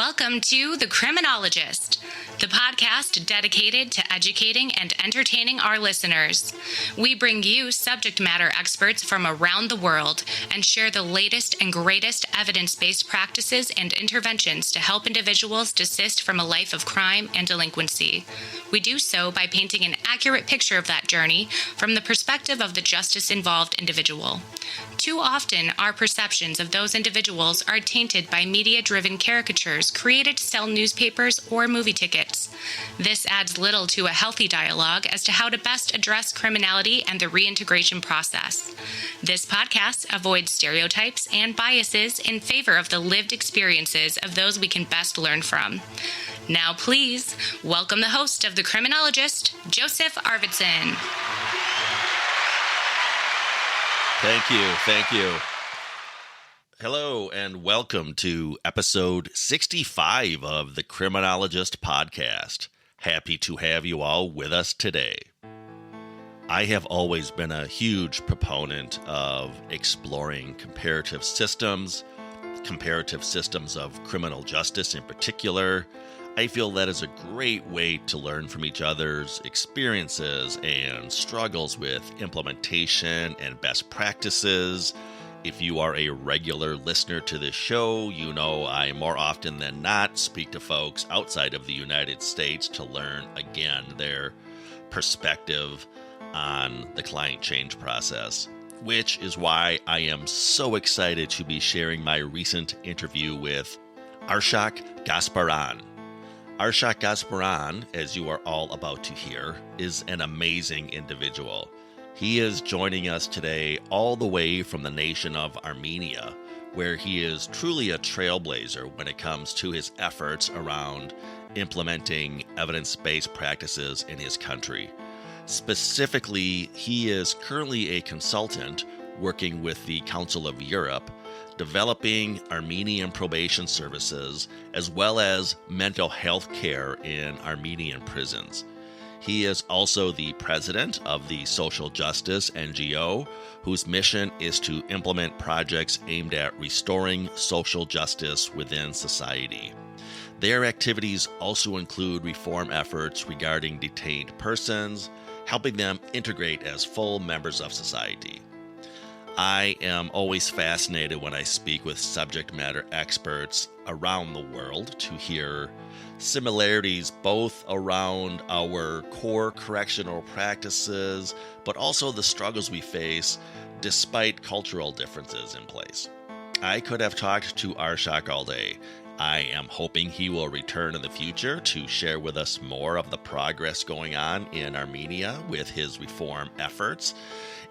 Welcome to The Criminologist, the podcast dedicated to educating and entertaining our listeners. We bring you subject matter experts from around the world and share the latest and greatest evidence-based practices and interventions to help individuals desist from a life of crime and delinquency. We do so by painting an accurate picture of that journey from the perspective of the justice-involved individual. Too often, our perceptions of those individuals are tainted by media-driven caricatures created to sell newspapers or movie tickets. This adds little to a healthy dialogue as to how to best address criminality and the reintegration process. This podcast avoids stereotypes and biases in favor of the lived experiences of those we can best learn from. Now, please welcome the host of The Criminologist, Joseph Arvidsson. Thank you. Hello and welcome to episode 65 of the Criminologist podcast. Happy to have you all with us today. I have always been a huge proponent of exploring comparative systems of criminal justice in particular. I feel that is a great way to learn from each other's experiences and struggles with implementation and best practices. If you are a regular listener to this show, you know I more often than not speak to folks outside of the United States to learn, again, their perspective on the client change process, which is why I am so excited to be sharing my recent interview with Arshak Gasparyan. Arshak Gasparyan, as you are all about to hear, is an amazing individual. He is joining us today all the way from the nation of Armenia, where he is truly a trailblazer when it comes to his efforts around implementing evidence-based practices in his country. Specifically, he is currently a consultant working with the Council of Europe, developing Armenian Probation Services, as well as mental health care in Armenian prisons. He is also the president of the Social Justice NGO, whose mission is to implement projects aimed at restoring social justice within society. Their activities also include reform efforts regarding detained persons, helping them integrate as full members of society. I am always fascinated when I speak with subject matter experts around the world to hear similarities both around our core correctional practices, but also the struggles we face despite cultural differences in place. I could have talked to Arshak all day. I am hoping he will return in the future to share with us more of the progress going on in Armenia with his reform efforts.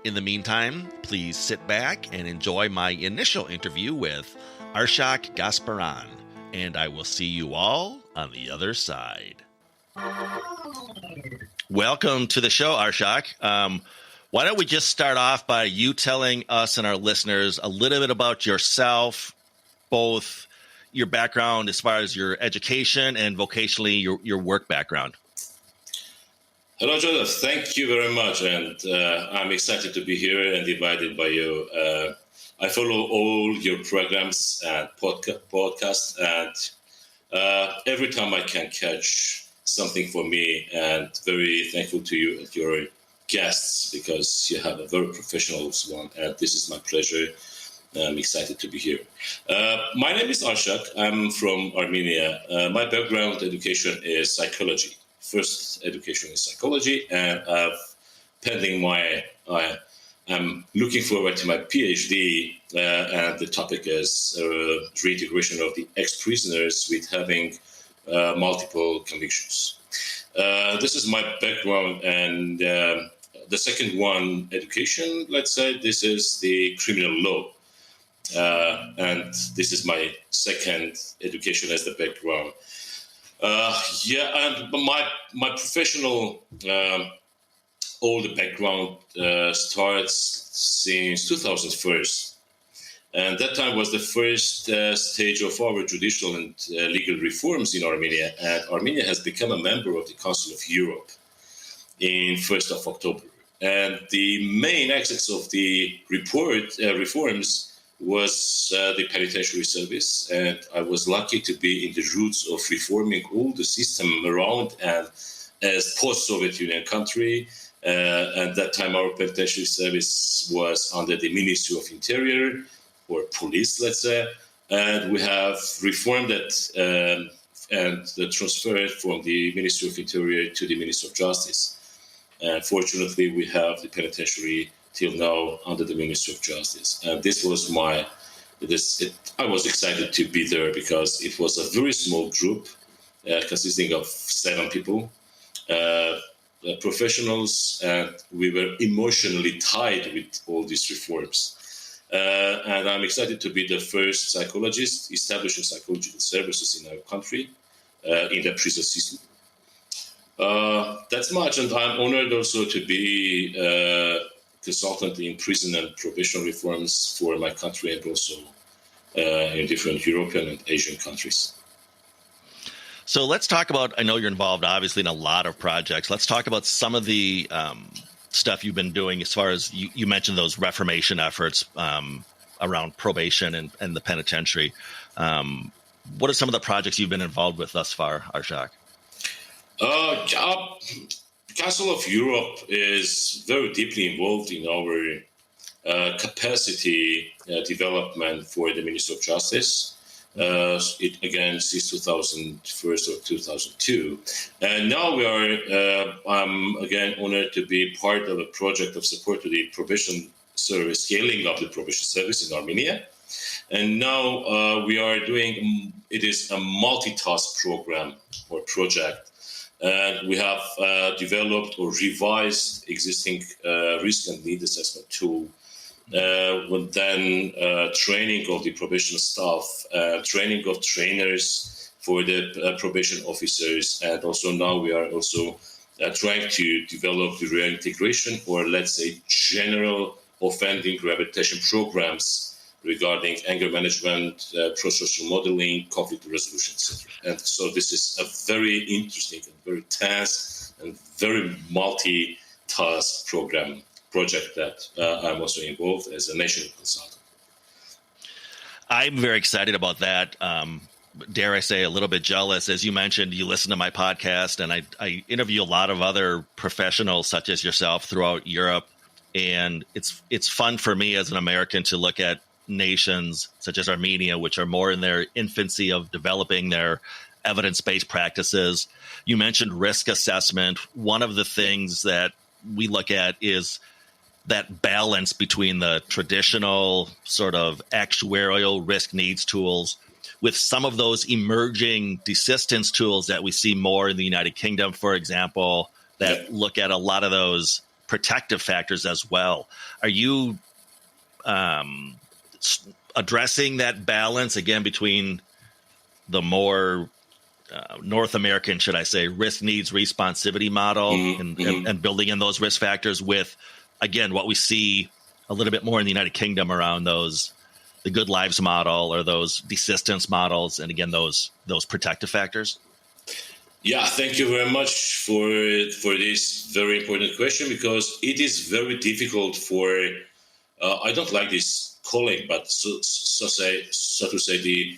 In the meantime, please sit back and enjoy my initial interview with Arshak Gasparyan, and I will see you all on the other side. Welcome to the show, Arshak. Why don't we just start off by you telling us and our listeners a little bit about yourself, both your background as far as your education and vocationally your work background. Hello, Joseph. Thank you very much. And I'm excited to be here and invited by you. I follow all your programs and podcasts, and every time I can catch something for me, and very thankful to you and your guests because you have a very professional one. And this is my pleasure. I'm excited to be here. My name is Arshak. I'm from Armenia. My background education is psychology. First education is psychology, and I'm looking forward to my PhD, and the topic is reintegration of the ex-prisoners with having multiple convictions. This is my background, and the second one, education, let's say, this is the criminal law. And this is my second education as the background. And my professional all the background starts since 2001, and that time was the first stage of our judicial and legal reforms in Armenia. And Armenia has become a member of the Council of Europe in 1st of October. And the main axis of the reforms was the penitentiary service, and I was lucky to be in the roots of reforming all the system around and as post-Soviet Union country. At that time, our penitentiary service was under the Ministry of Interior, or police, let's say, and we have reformed it and transferred from the Ministry of Interior to the Ministry of Justice. And fortunately, we have the penitentiary till now under the Ministry of Justice. And this was I was excited to be there because it was a very small group consisting of 7 people, professionals, and we were emotionally tied with all these reforms. And I'm excited to be the first psychologist establishing psychological services in our country in the prison system. That's much, and I'm honored also to be consultant in prison and probation reforms for my country and also in different European and Asian countries. So let's talk about, I know you're involved obviously in a lot of projects. Let's talk about some of the stuff you've been doing as far as you mentioned those reformation efforts around probation and the penitentiary. What are some of the projects you've been involved with thus far, Arshak? Council of Europe is very deeply involved in our capacity development for the Ministry of Justice. It again since 2001 or 2002, and now we are. I'm again honored to be part of a project of support to the probation service, scaling up the probation service in Armenia. And now we are doing. It is a multitask program or project. And we have developed or revised existing risk and need assessment tool. Then training of the probation staff, training of trainers for the probation officers, and also now we are also trying to develop the reintegration or let's say general offending rehabilitation programs regarding anger management, pro-social modeling, conflict resolution, etc. And so this is a very interesting and very task and very multi-task project that I'm also involved as a national consultant. I'm very excited about that. Dare I say a little bit jealous. As you mentioned, you listen to my podcast, and I interview a lot of other professionals such as yourself throughout Europe. And it's fun for me as an American to look at nations such as Armenia, which are more in their infancy of developing their evidence-based practices. You mentioned risk assessment. One of the things that we look at is that balance between the traditional sort of actuarial risk needs tools with some of those emerging desistance tools that we see more in the United Kingdom, for example, that look at a lot of those protective factors as well. Are you addressing that balance again between the more North American, should I say, risk needs responsivity model and building in those risk factors with, again, what we see a little bit more in the United Kingdom around the good lives model or those desistance models, and again, those protective factors? Yeah, thank you very much for this very important question, because it is very difficult for, I don't like this calling, but so to say the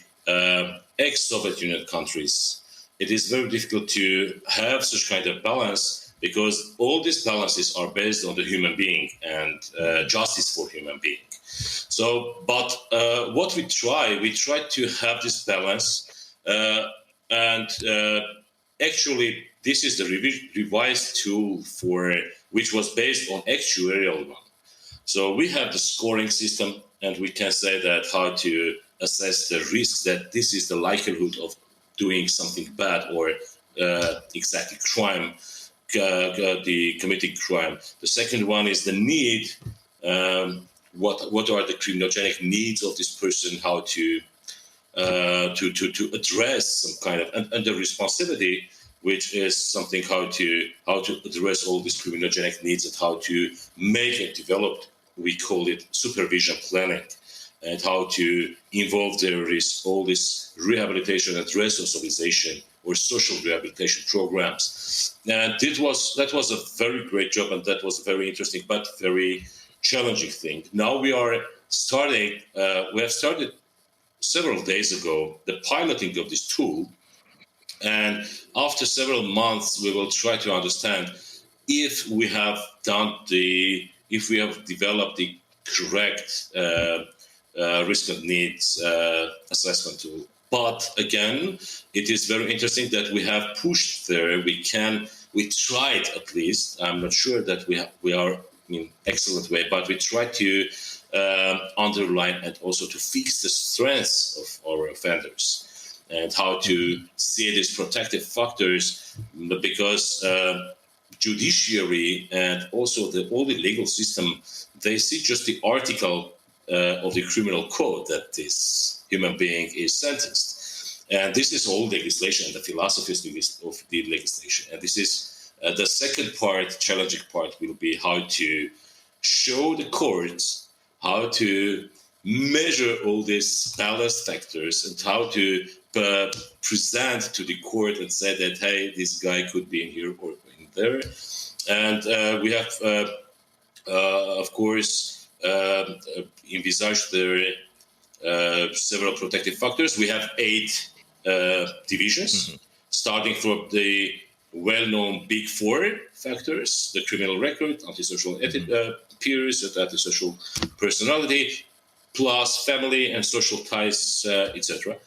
ex-Soviet Union countries. It is very difficult to have such kind of balance, because all these balances are based on the human being and justice for human being. So, but what we try to have this balance, and actually this is the revised tool which was based on actuarial one. So we have the scoring system, and we can say that how to assess the risk that this is the likelihood of doing something bad or exactly crime, the committing crime. The second one is the need. What are the criminogenic needs of this person? How to address some kind of and the responsibility, which is something how to address all these criminogenic needs and how to make it develop. We call it supervision planning, and how to involve all this rehabilitation and resocialization or social rehabilitation programs. And that was a very great job, and that was a very interesting but very challenging thing. Now we are we have started several days ago the piloting of this tool. And after several months, we will try to understand if we have developed the correct risk and needs assessment tool. But again, it is very interesting that we have pushed there. We tried at least. I'm not sure that we are in excellent way, but we try to underline and also to fix the strengths of our offenders and how to see these protective factors, because judiciary and also all the legal system, they see just the article of the criminal code that this human being is sentenced. And this is all legislation and the philosophies of the legislation. And this is the second part, challenging part, will be how to show the courts how to measure all these ballast factors and how to present to the court and say that, hey, this guy could be in here or in there. And we have, of course, envisaged there several protective factors. We have 8 divisions, starting from the well-known big 4 factors: the criminal record, antisocial peers, antisocial personality, plus family and social ties, etc.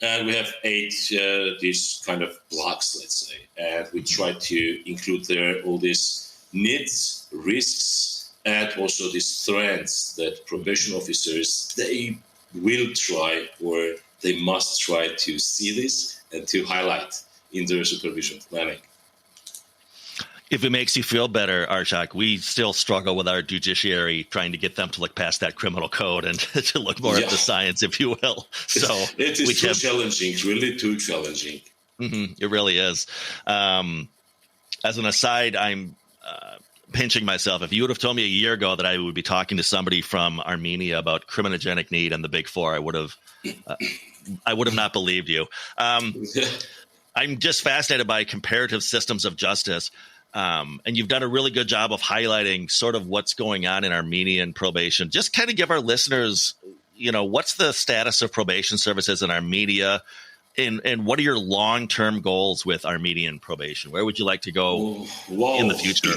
And we have 8 these kind of blocks, let's say, and we try to include there all these needs, risks, and also these threats that probation officers, they will try or they must try to see this and to highlight in their supervision planning. If it makes you feel better, Arshak, we still struggle with our judiciary trying to get them to look past that criminal code and to look more at the science, if you will. So it is challenging, really too challenging. It really is. As an aside, I'm pinching myself. If you would have told me a year ago that I would be talking to somebody from Armenia about criminogenic need and the Big Four, I would have not believed you. I'm just fascinated by comparative systems of justice. And you've done a really good job of highlighting sort of what's going on in Armenian probation. Just kind of give our listeners, what's the status of probation services in Armenia, and what are your long-term goals with Armenian probation? Where would you like to go in the future?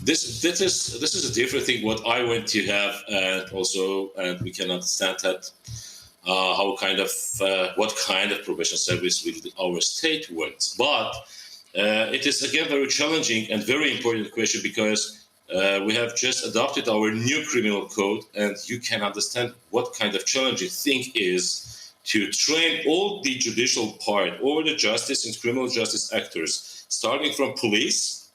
This is a different thing. What I want to have, and we can understand that what kind of probation service will our state want, but. It is, again, very challenging and very important question, because we have just adopted our new criminal code, and you can understand what kind of challenging thing is to train all the judicial part, all the justice and criminal justice actors, starting from police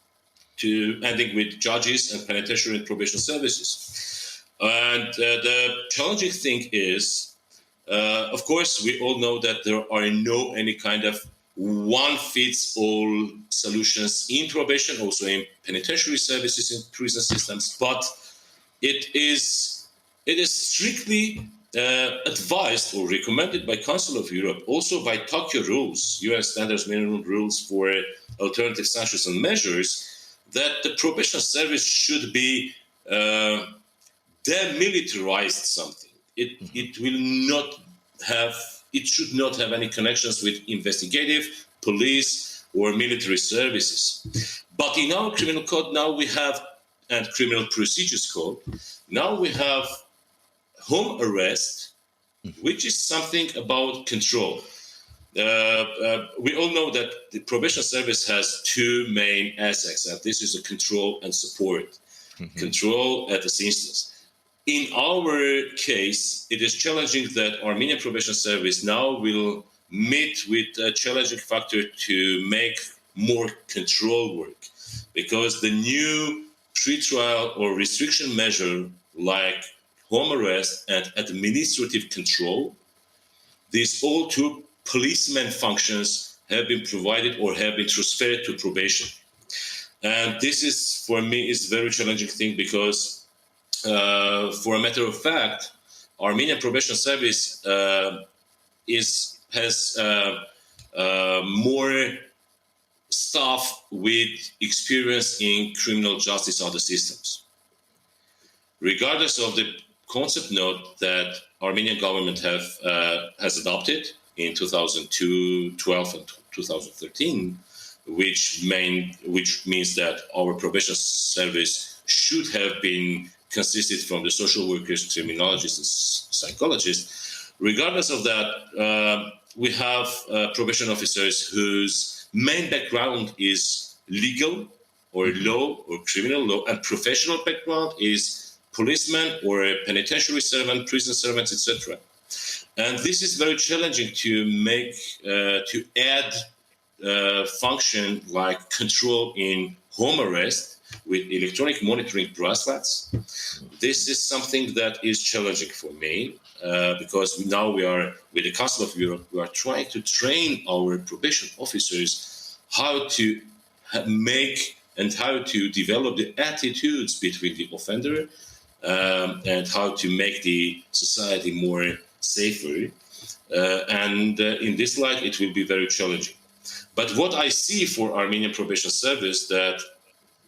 to ending with judges and penitentiary and probation services. And the challenging thing is, of course, we all know that there are no any kind of one-fits-all solutions in probation, also in penitentiary services, in prison systems, but it is strictly advised or recommended by Council of Europe, also by Tokyo rules, UN standards minimum rules for alternative sanctions and measures, that the probation service should be demilitarized something. It should not have any connections with investigative, police, or military services. But in our criminal code now we have, and criminal procedures code, now we have home arrest, which is something about control. We all know that the probation service has 2 main aspects, and this is a control and support. Control at this instance. In our case, it is challenging that Armenian Probation Service now will meet with a challenging factor to make more control work, because the new pretrial or restriction measure like home arrest and administrative control, these all 2 policeman functions have been provided or have been transferred to probation. And this is, for me, is a very challenging thing, because for a matter of fact, Armenian Probation Service has more staff with experience in criminal justice other systems. regardless of the concept note that Armenian government has adopted in 2012 and 2013, which means that our probation service should have been consisted from the social workers, criminologists, and psychologists. Regardless of that, we have probation officers whose main background is legal or law or criminal law, and professional background is policeman or a penitentiary servant, prison servants, etc. And this is very challenging to make, to add function like control in home arrest with electronic monitoring bracelets. This is something that is challenging for me because now we are, with the Council of Europe, we are trying to train our probation officers how to make and how to develop the attitudes between the offender and how to make the society more safer. And in this light, it will be very challenging. But what I see for Armenian Probation Service, that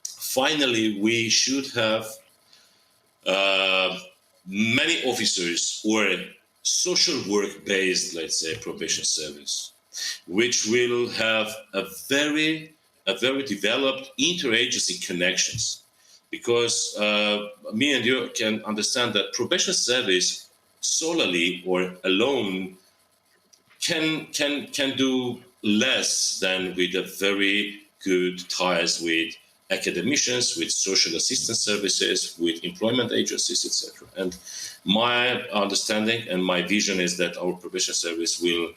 finally we should have many officers or social work-based, let's say, probation service, which will have a very developed interagency connections. Because me and you can understand that probation service solely or alone can do less than with a very good ties with academicians, with social assistance services, with employment agencies, etc. And my understanding and my vision is that our probation service will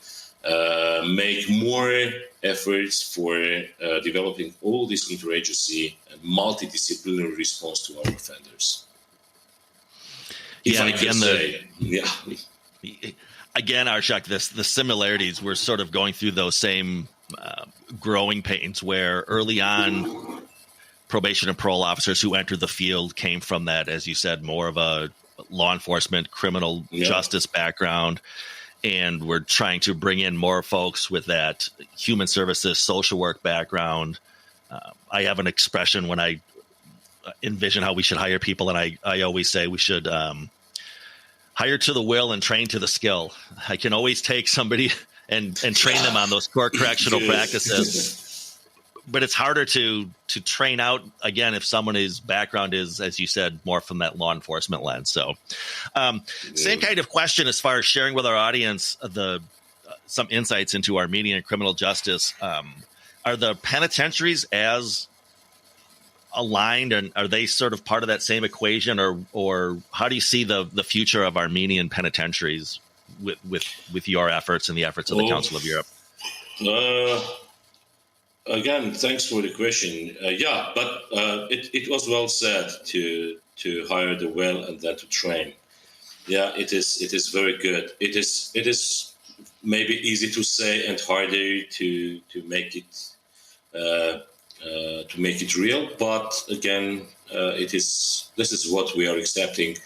make more efforts for developing all this interagency and multidisciplinary response to our offenders. Again, Arshak, the similarities, we're sort of going through those same growing pains where early on probation and parole officers who entered the field came from that, as you said, more of a law enforcement, criminal justice background. And we're trying to bring in more folks with that human services, social work background. I have an expression when I envision how we should hire people, and I always say we should hire to the will and train to the skill. I can always take somebody and train them on those core correctional practices, but it's harder to train out, again, if someone's background is, as you said, more from that law enforcement lens. So same kind of question as far as sharing with our audience some insights into Armenian criminal justice. Are the penitentiaries as aligned, and are they sort of part of that same equation, or how do you see the future of Armenian penitentiaries with your efforts and the efforts of the Council of Europe? Again, thanks for the question. But it was well said to hire the well and then to train. Yeah, it is very good. It is maybe easy to say and harder to make it real. But again, this is what we are accepting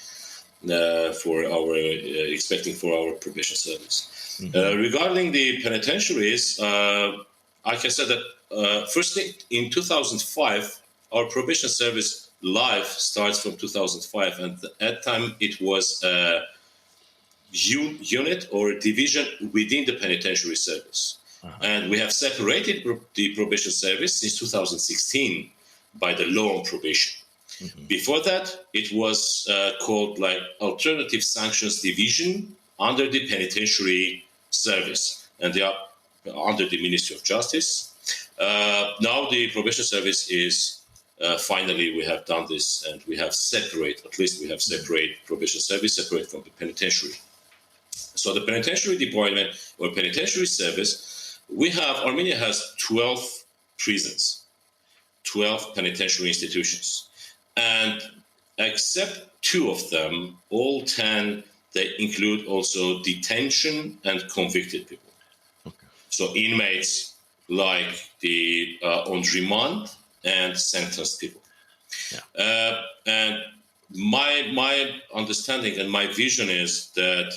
expecting for our probation service. Mm-hmm. Regarding the penitentiaries, I can say that firstly, in 2005, our probation service life starts from 2005, and at that time it was a unit or division within the penitentiary service. Uh-huh. And we have separated the probation service since 2016 by the law on probation. Mm-hmm. Before that, it was called like Alternative Sanctions Division under the penitentiary service, and they are under the Ministry of Justice. Now the probation service is finally we have done this, and we have separate probation service separate from the penitentiary. So the penitentiary department or penitentiary service, Armenia has 12 prisons, 12 penitentiary institutions, and except 2 of them, all 10, they include also detention and convicted people. Okay. So inmates like the on remand and sentenced people. Yeah. And my understanding and my vision is that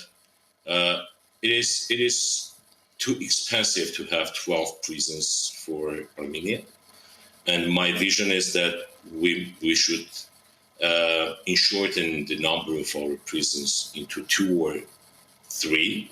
it is too expensive to have 12 prisons for Armenia. And my vision is that we should shorten the number of our prisons into 2 or 3,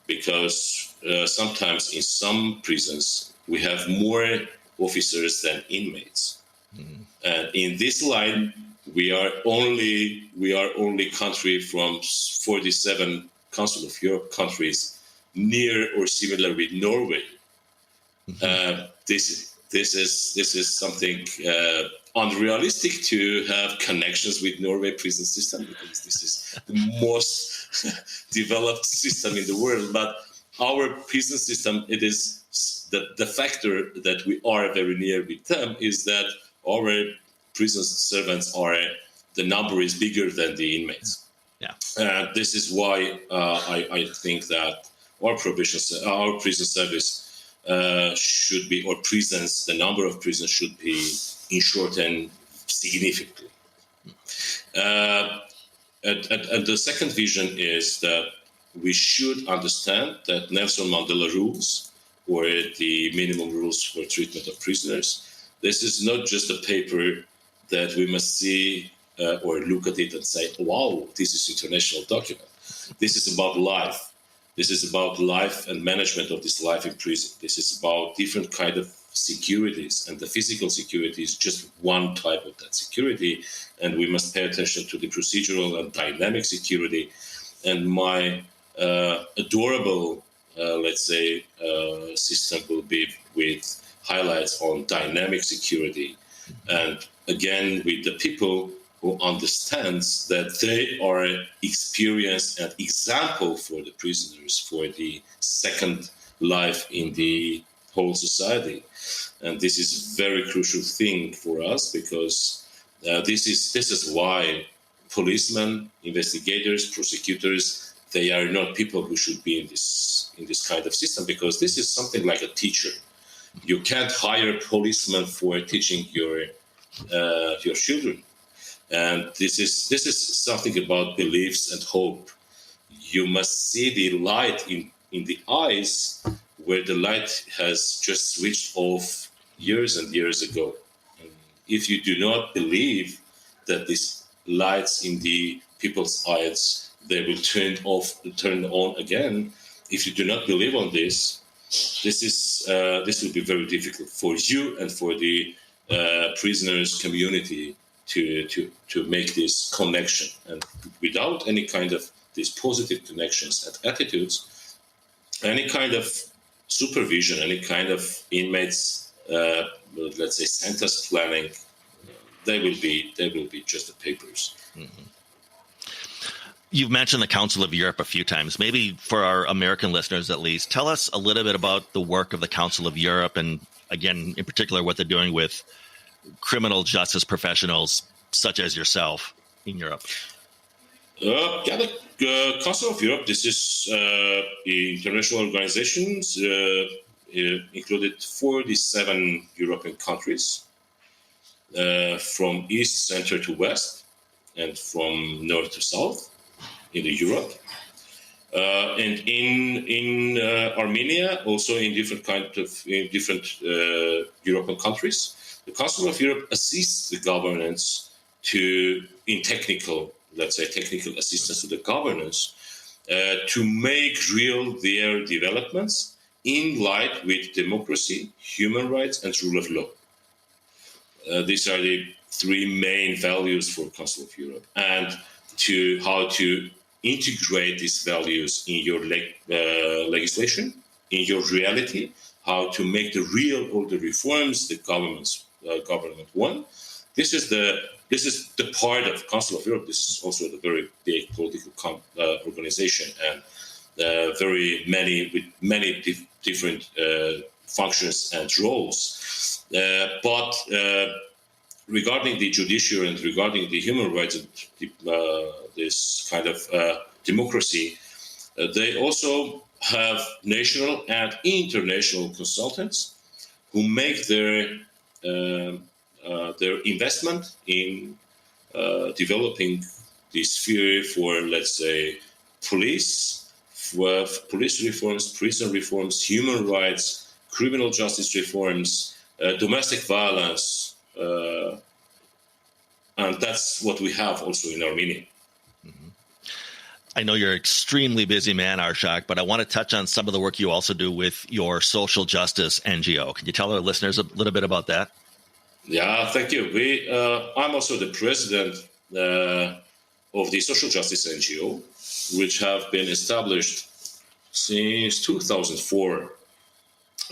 because sometimes in some prisons we have more officers than inmates. Mm-hmm. And in this line, we are only country from 47 Council of Europe countries near or similar with Norway. Mm-hmm. This is something unrealistic to have connections with Norway prison system, because this is the most developed system in the world. But our prison system, it is the factor that we are very near with them is that our prison servants the number is bigger than the inmates. Yeah. This is why I think that our prison service should be, or prisons, the number of prisons should be shortened significantly. And the second vision is that we should understand that Nelson Mandela rules, or the minimum rules for treatment of prisoners, this is not just a paper that we must see or look at it and say, wow, this is international document. This is about life. This is about life and management of this life in prison. This is about different kind of securities, and the physical security is just one type of that security. And we must pay attention to the procedural and dynamic security. And my adorable, system will be with highlights on dynamic security. And again, with the people who understands that they are experienced and example for the prisoners for the second life in the whole society. And this is very crucial thing for us, because this is why policemen, investigators, prosecutors, they are not people who should be in this kind of system, because this is something like a teacher. You can't hire a policeman for teaching your children. And this is something about beliefs and hope. You must see the light in the eyes where the light has just switched off years and years ago. And if you do not believe that these lights in the people's eyes, they will turn on again. If you do not believe on this will be very difficult for you and for the prisoners community to make this connection. And without any kind of these positive connections and attitudes, any kind of supervision, any kind of inmates, sentence planning, they will be just the papers. Mm-hmm. You've mentioned the Council of Europe a few times. Maybe for our American listeners, at least, tell us a little bit about the work of the Council of Europe, and again, in particular, what they're doing with criminal justice professionals such as yourself in Europe. The Council of Europe, this is international organizations, included 47 European countries, from east, center to west, and from north to south in Europe. And in Armenia, also in different European countries. The Council of Europe assists the governments in technical assistance to the governance to make real their developments in light with democracy, human rights, and rule of law. These are the 3 main values for Council of Europe, and how to integrate these values in your legislation, in your reality, how to make all the reforms the government want. This is the part of Council of Europe. This is also a very big political organization, and with many different functions and roles. But regarding the judiciary and regarding the human rights and this kind of democracy, they also have national and international consultants who make their investment in developing the sphere for, let's say, police reforms, prison reforms, human rights, criminal justice reforms, domestic violence, And that's what we have also in Armenia. I know you're an extremely busy man, Arshak, but I want to touch on some of the work you also do with your Social Justice NGO. Can you tell our listeners a little bit about that? Yeah, thank you. I'm also the president of the Social Justice NGO, which have been established since 2004.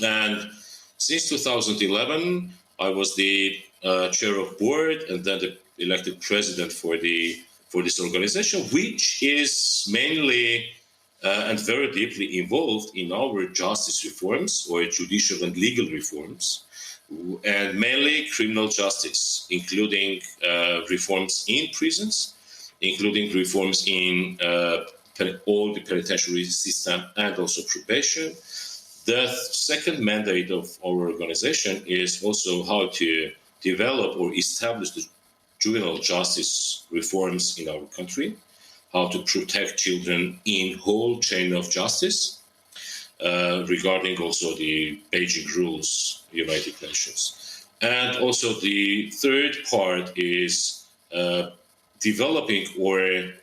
And since 2011, I was the chair of board and then the elected president for this organization, which is mainly and very deeply involved in our justice reforms or judicial and legal reforms, and mainly criminal justice, including reforms in prisons, including reforms in all the penitentiary system and also probation. The second mandate of our organization is also how to develop or establish the juvenile justice reforms in our country, how to protect children in whole chain of justice, regarding also the Beijing Rules, United Nations. And also the third part is developing or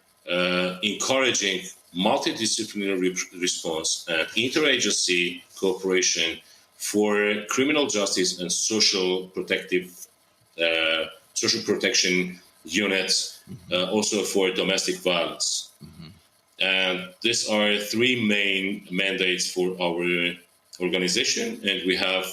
encouraging multidisciplinary response and interagency cooperation for criminal justice and social protection units, also for domestic violence. And these are three main mandates for our organization, and we have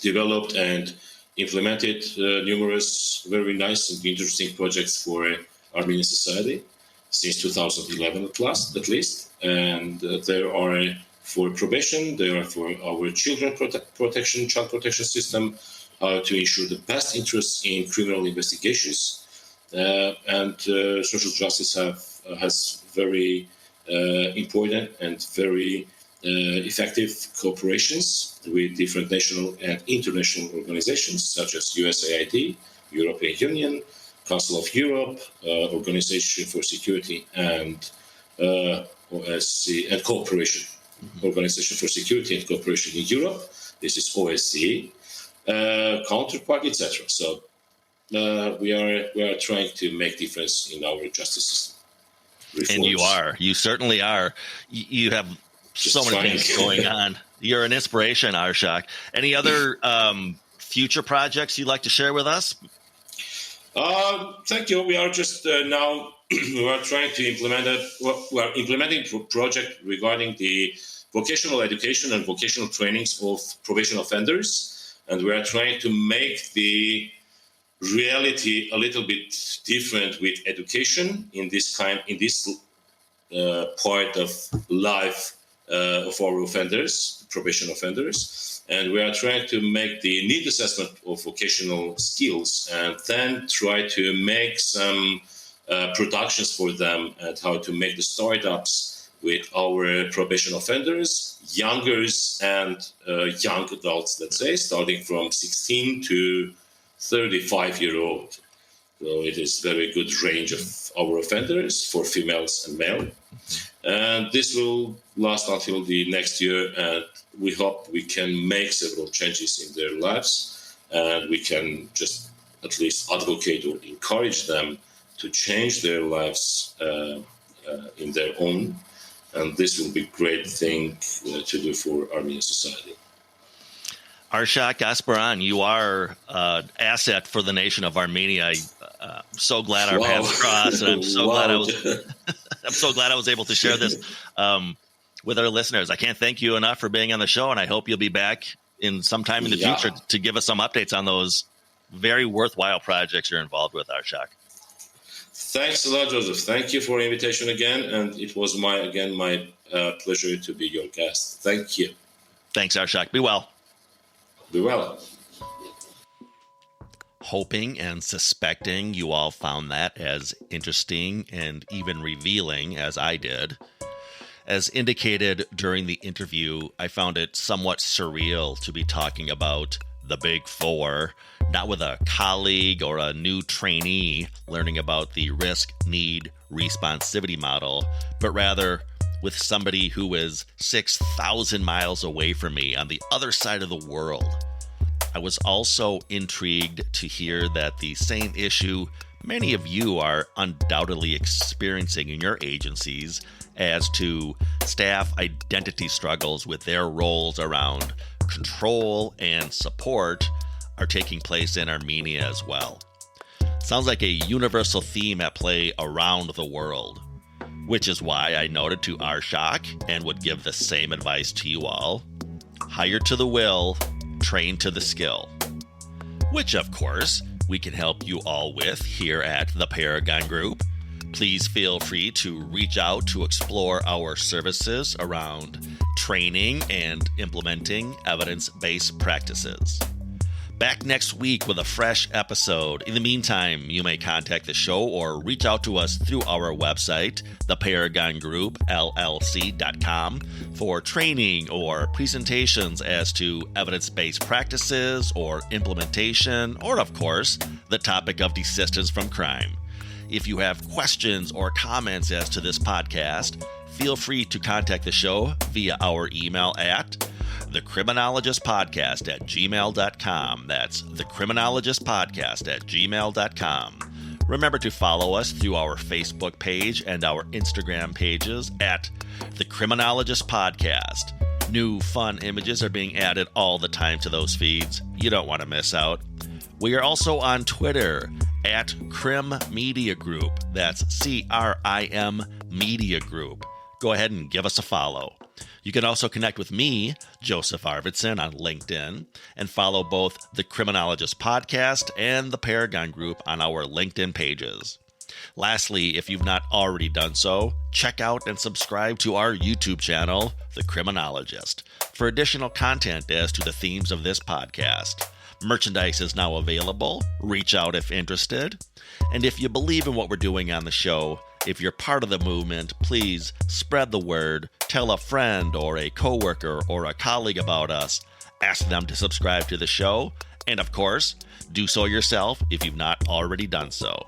developed and implemented numerous very nice and interesting projects for Armenian society since 2011 at least. And there are for probation, there are for our children protection, child protection system, to ensure the best interests in criminal investigations. And social justice has very important and very effective cooperations with different national and international organizations such as USAID, European Union, Council of Europe, Organization for Security and OSCE and Cooperation, Organization for Security and Cooperation in Europe. This is OSCE, counterpart, etc. So we are trying to make difference in our justice system. Reforms. And you certainly are. You have so many things going on. You're an inspiration, Arshak. Any other future projects you'd like to share with us? Thank you. We are just now we are trying to implement it. We are implementing a project regarding the vocational education and vocational trainings of probation offenders, and we are trying to make the reality a little bit different with education in this part of life of our offenders, probation offenders. And we are trying to make the need assessment of vocational skills and then try to make some productions for them and how to make the startups with our probation offenders, youngers and young adults, let's say, starting from 16 to 35-year-old. So it is very good range of our offenders for females and male. And this will last until the next year, and we hope we can make several changes in their lives, and we can just at least advocate or encourage them to change their lives in their own. And this will be a great thing to do for Armenian society. Arshak Gasparyan, you are an asset for the nation of Armenia. I'm so glad our paths crossed, and I'm so glad I was able to share this with our listeners. I can't thank you enough for being on the show, and I hope you'll be back in sometime in the future to give us some updates on those very worthwhile projects you're involved with, Arshak. Thanks a lot, Joseph. Thank you for the invitation again, and it was my pleasure to be your guest. Thank you. Thanks, Arshak. Be well. Be well. Hoping and suspecting you all found that as interesting and even revealing as I did. As indicated during the interview, I found it somewhat surreal to be talking about the Big Four, not with a colleague or a new trainee learning about the Risk-Need-Responsivity model, but rather with somebody who is 6,000 miles away from me on the other side of the world. I was also intrigued to hear that the same issue many of you are undoubtedly experiencing in your agencies as to staff identity struggles with their roles around control and support are taking place in Armenia as well. Sounds like a universal theme at play around the world, which is why I noted to Arshak and would give the same advice to you all. Hire to the will, train to the skill. Which, of course, we can help you all with here at the Paragon Group. Please feel free to reach out to explore our services around training and implementing evidence-based practices. Back next week with a fresh episode. In the meantime, you may contact the show or reach out to us through our website, theparagongroup.llc.com, for training or presentations as to evidence-based practices or implementation, or of course, the topic of desistance from crime. If you have questions or comments as to this podcast, feel free to contact the show via our email at thecriminologistpodcast@gmail.com. That's thecriminologistpodcast@gmail.com. Remember to follow us through our Facebook page and our Instagram pages at The Criminologist Podcast. New fun images are being added all the time to those feeds. You don't want to miss out. We are also on Twitter at Crim Media Group. That's CRIM Media Group. Go ahead and give us a follow. You can also connect with me, Joseph Arvidsson, on LinkedIn, and follow both the Criminologist Podcast and the Paragon Group on our LinkedIn pages. Lastly, if you've not already done so, check out and subscribe to our YouTube channel, The Criminologist, for additional content as to the themes of this podcast. Merchandise is now available. Reach out if interested. And if you believe in what we're doing on the show, if you're part of the movement, please spread the word, tell a friend or a coworker or a colleague about us, ask them to subscribe to the show, and of course, do so yourself if you've not already done so.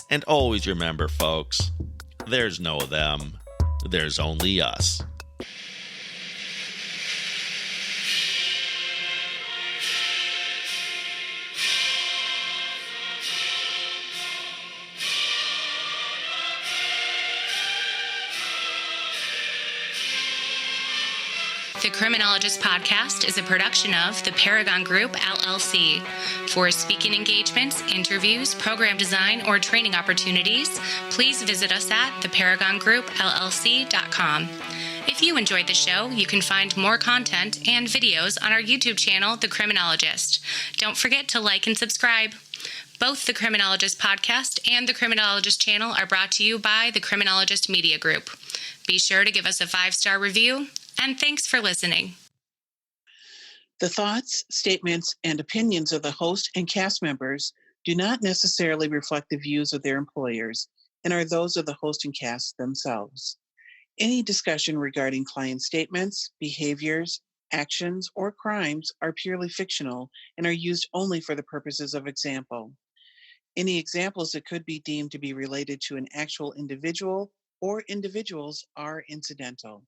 And always remember, folks, there's no them, there's only us. The Criminologist Podcast is a production of the Paragon Group, LLC. For speaking engagements, interviews, program design, or training opportunities, please visit us at theparagongroup.llc.com. If you enjoyed the show, you can find more content and videos on our YouTube channel, The Criminologist. Don't forget to like and subscribe. Both the Criminologist Podcast and the Criminologist channel are brought to you by the Criminologist Media Group. Be sure to give us a 5-star review. And thanks for listening. The thoughts, statements, and opinions of the host and cast members do not necessarily reflect the views of their employers and are those of the host and cast themselves. Any discussion regarding client statements, behaviors, actions, or crimes are purely fictional and are used only for the purposes of example. Any examples that could be deemed to be related to an actual individual or individuals are incidental.